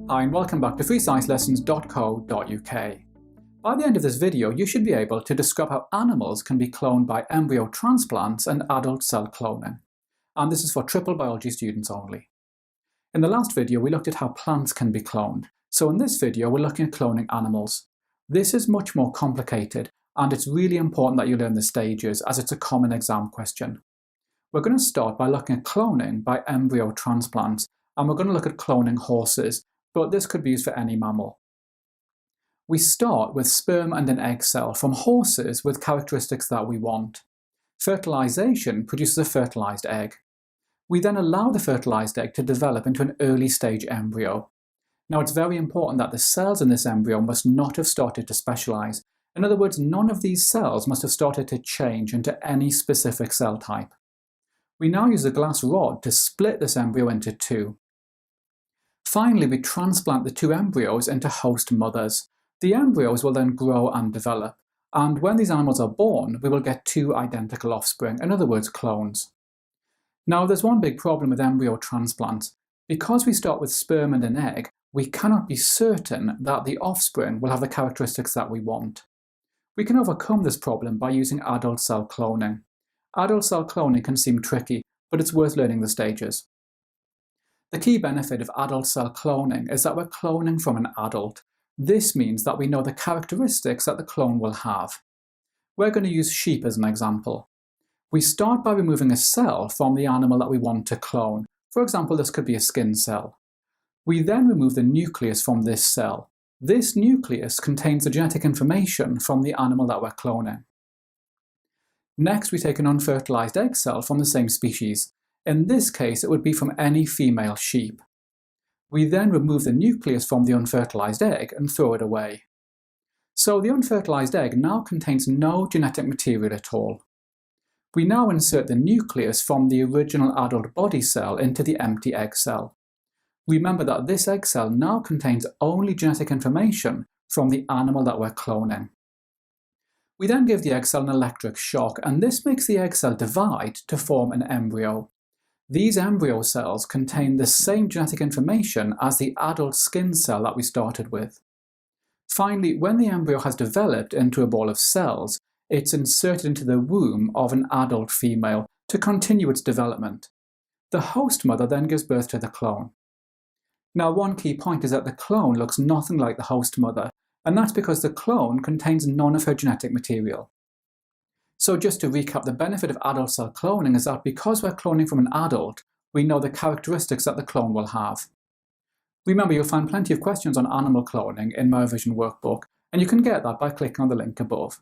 Hi and welcome back to freesciencelessons.co.uk. By the end of this video, you should be able to describe how animals can be cloned by embryo transplants and adult cell cloning. And this is for triple biology students only. In the last video, we looked at how plants can be cloned. So in this video, we're looking at cloning animals. This is much more complicated, and it's really important that you learn the stages, as it's a common exam question. We're going to start by looking at cloning by embryo transplants, and we're going to look at cloning horses, but this could be used for any mammal. We start with sperm and an egg cell from horses with characteristics that we want. Fertilization produces a fertilized egg. We then allow the fertilized egg to develop into an early stage embryo. Now, it's very important that the cells in this embryo must not have started to specialize. In other words, none of these cells must have started to change into any specific cell type. We now use a glass rod to split this embryo into two. Finally, we transplant the two embryos into host mothers. The embryos will then grow and develop, and when these animals are born, we will get two identical offspring, in other words, clones. Now, there's one big problem with embryo transplants. Because we start with sperm and an egg, we cannot be certain that the offspring will have the characteristics that we want. We can overcome this problem by using adult cell cloning. Adult cell cloning can seem tricky, but it's worth learning the stages. The key benefit of adult cell cloning is that we're cloning from an adult. This means that we know the characteristics that the clone will have. We're going to use sheep as an example. We start by removing a cell from the animal that we want to clone. For example, this could be a skin cell. We then remove the nucleus from this cell. This nucleus contains the genetic information from the animal that we're cloning. Next, we take an unfertilized egg cell from the same species. In this case, it would be from any female sheep. We then remove the nucleus from the unfertilized egg and throw it away. So the unfertilized egg now contains no genetic material at all. We now insert the nucleus from the original adult body cell into the empty egg cell. Remember that this egg cell now contains only genetic information from the animal that we're cloning. We then give the egg cell an electric shock, and this makes the egg cell divide to form an embryo. These embryo cells contain the same genetic information as the adult skin cell that we started with. Finally, when the embryo has developed into a ball of cells, it's inserted into the womb of an adult female to continue its development. The host mother then gives birth to the clone. Now, one key point is that the clone looks nothing like the host mother, and that's because the clone contains none of her genetic material. So just to recap, the benefit of adult cell cloning is that because we're cloning from an adult, we know the characteristics that the clone will have. Remember, you'll find plenty of questions on animal cloning in my revision workbook, and you can get that by clicking on the link above.